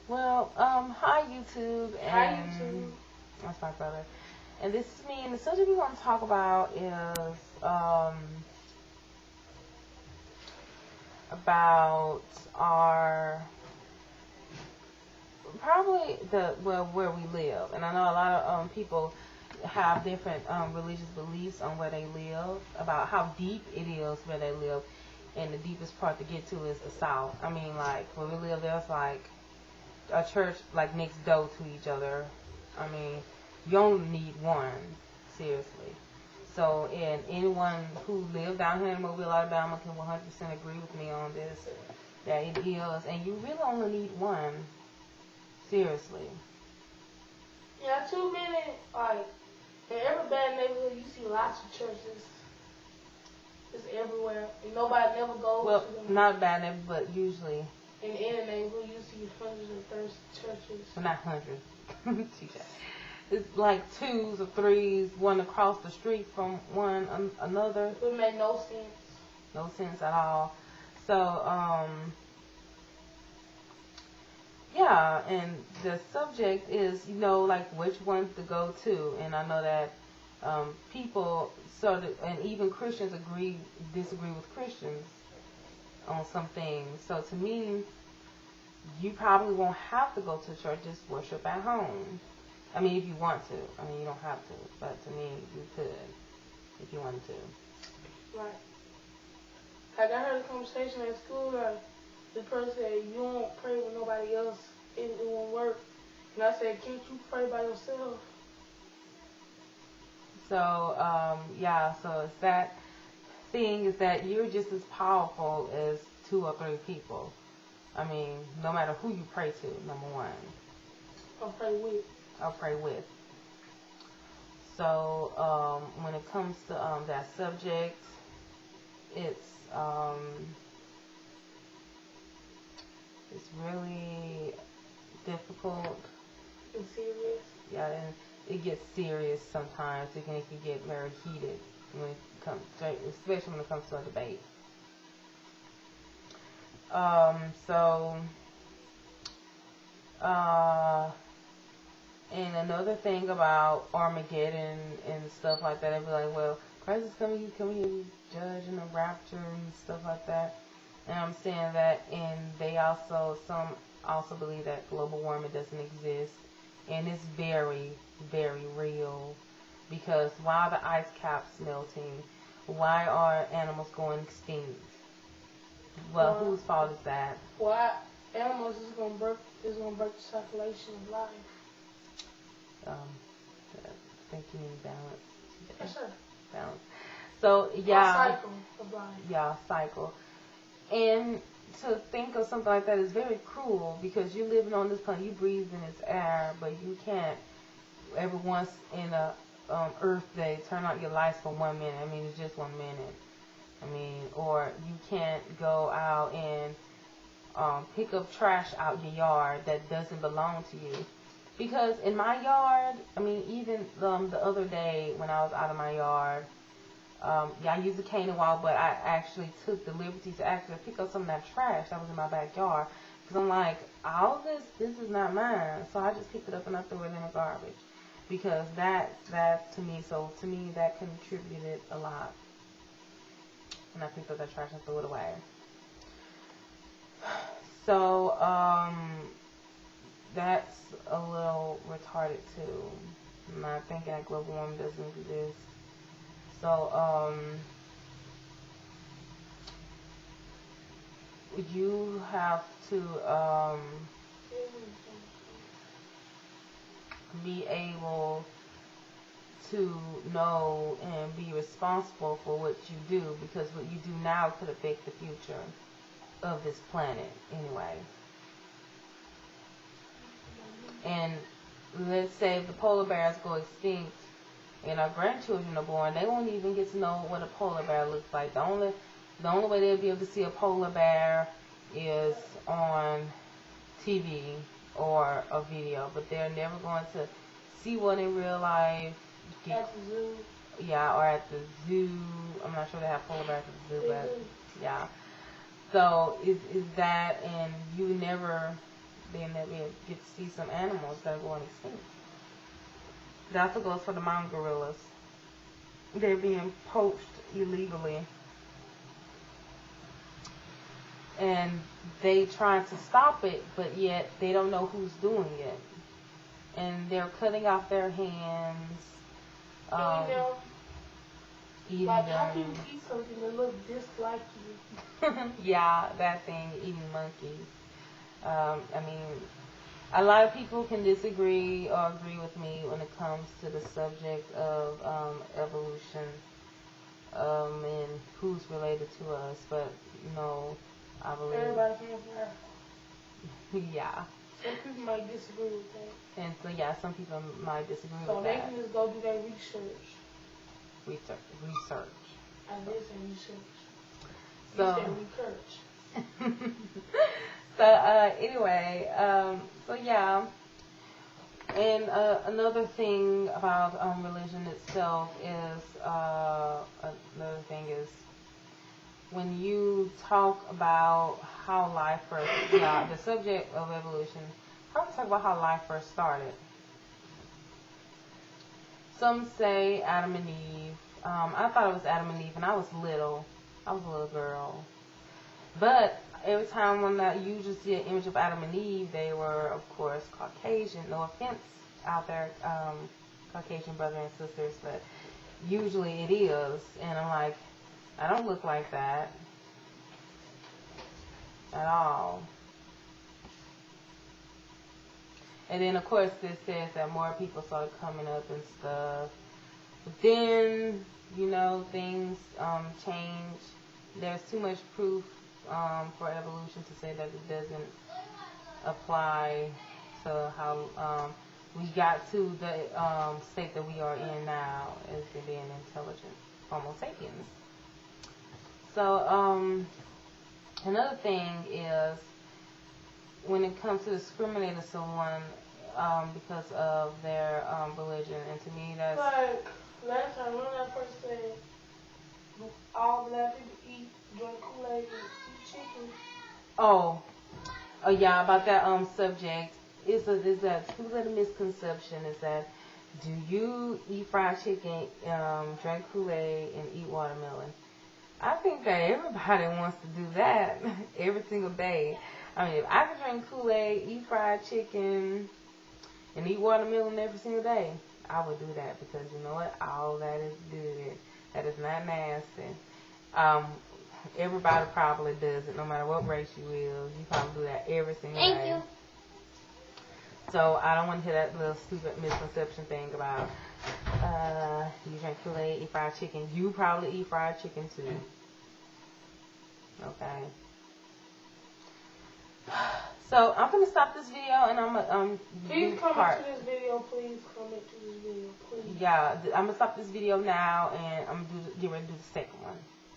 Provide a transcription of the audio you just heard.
Well, hi YouTube, Hi, and YouTube. that's my brother. And this is me, and the subject we want to talk about is about our probably where we live. And I know a lot of people have different religious beliefs on where they live, about how deep it is where they live, and the deepest part to get to is the South. I mean, like where we live, there's like a church like next door to each other. I mean, you only need one, seriously. So, and anyone who lives down here in Mobile, Alabama can 100% agree with me on this, that it is, and you really only need one, seriously. Yeah, too many, like, in every bad neighborhood, you see lots of churches. It's everywhere. And nobody never goes Well, to them. not bad, but usually, In any neighborhood, you see hundreds of thirst churches. well, not hundreds. It's like twos or threes, one across the street from one another. It would make no sense. No sense at all. So, yeah, and the subject is, like which ones to go to. And I know that people sort of, and even Christians disagree with Christians on some things. So to me, you probably won't have to go to church, just worship at home. I mean, if you want to. I mean, you don't have to. But to me, you could if you wanted to. Right. Like, I heard a conversation at school, like, the person said, you don't pray with nobody else, it won't work. And I said, can't you pray by yourself? So, yeah, so it's that thing is that you're just as powerful as two or three people. I mean, no matter who you pray to, number one. Or pray with. Or pray with. So, when it comes to that subject, it's really difficult. And serious. Yeah, and it gets serious sometimes. It can get very heated when it comes, especially when it comes to a debate. So, and another thing about Armageddon and stuff like that, they'd be like, well, Christ is coming, he's coming here to judge in the rapture and stuff like that. And I'm saying that, and some also believe that global warming doesn't exist. And it's very, very real. Because why are the ice caps melting? Why are animals going extinct? Well, whose fault is that? Why animals is gonna break the circulation of life. I think you need balance. Yes, sir. Balance. So, yeah. Cycle of life. Yeah, cycle. And to think of something like that is very cruel because you're living on this planet, you breathe in this air, but you can't every once in a Earth Day turn out your lights for 1 minute. I mean, it's just 1 minute. I mean, or you can't go out and pick up trash out your yard that doesn't belong to you. Because in my yard, I mean, even the other day when I was out of my yard, I used a cane and wall, but I actually took the liberty to actually pick up some of that trash that was in my backyard. Because I'm like, all this is not mine. So I just picked it up and I threw it in the garbage. Because that to me that contributed a lot. And I picked up that trash and threw it away. So, that's a little retarded too. I'm not thinking that global warming doesn't exist. So, you have to be able to know and be responsible for what you do, because what you do now could affect the future of this planet anyway. And let's say if the polar bears go extinct and our grandchildren are born, they won't even get to know what a polar bear looks like. The only way they'll be able to see a polar bear is on TV or a video, but they're never going to see one in real life. At the zoo. Yeah, or at the zoo. I'm not sure they have polar bears at the zoo, but yeah. So is that, and you never they never get to see some animals that are going extinct. That also goes for the mountain gorillas. They're being poached illegally. And they trying to stop it, but yet they don't know who's doing it. And they're cutting off their hands. Eating like, them. how can you eat something that looks just like you? Yeah, that thing, eating monkeys. I mean, a lot of people can disagree or agree with me when it comes to the subject of evolution and who's related to us, but no, I believe. Everybody came from Africa. Yeah. Some people might disagree with that. And so, yeah, some people might disagree so with they that. can just go do their research. Research. I did say research. So, you said research. So, anyway, so yeah. And another thing about religion itself is, another thing is, when you talk about how life first, the subject of evolution, how to talk about how life first started. Some say Adam and Eve. I thought it was Adam and Eve, and I was little. I was a little girl. But every time when you just see an image of Adam and Eve, they were, of course, Caucasian. No offense out there, Caucasian brothers and sisters, but usually it is. And I'm like, I don't look like that at all. And then, of course, this says that more people started coming up and stuff. But then, things change. There's too much proof for evolution to say that it doesn't apply to how we got to the state that we are in now as being intelligent Homo sapiens. So, another thing is, when it comes to discriminating someone because of their religion, and to me that's... Like, last time, remember that person said, all black people drink Kool-Aid, and eat chicken? Oh, yeah, about that subject. Is that a misconception? Is that, do you eat fried chicken, drink Kool-Aid, and eat watermelon? I think that everybody wants to do that every single day. I mean, if I could drink Kool-Aid, eat fried chicken, and eat watermelon every single day, I would do that, because you know what? All that is good. That is not nasty. Everybody probably does it, no matter what race you is. You probably do that every single day. Thank you. So I don't want to hear that little stupid misconception thing about you drink Kool-Aid, eat fried chicken. You probably eat fried chicken too. Okay. So I'm gonna stop this video, and I'm gonna please comment to this video. Please comment to this video. Please. Yeah, I'm gonna stop this video now, and I'm gonna get ready to do the second one.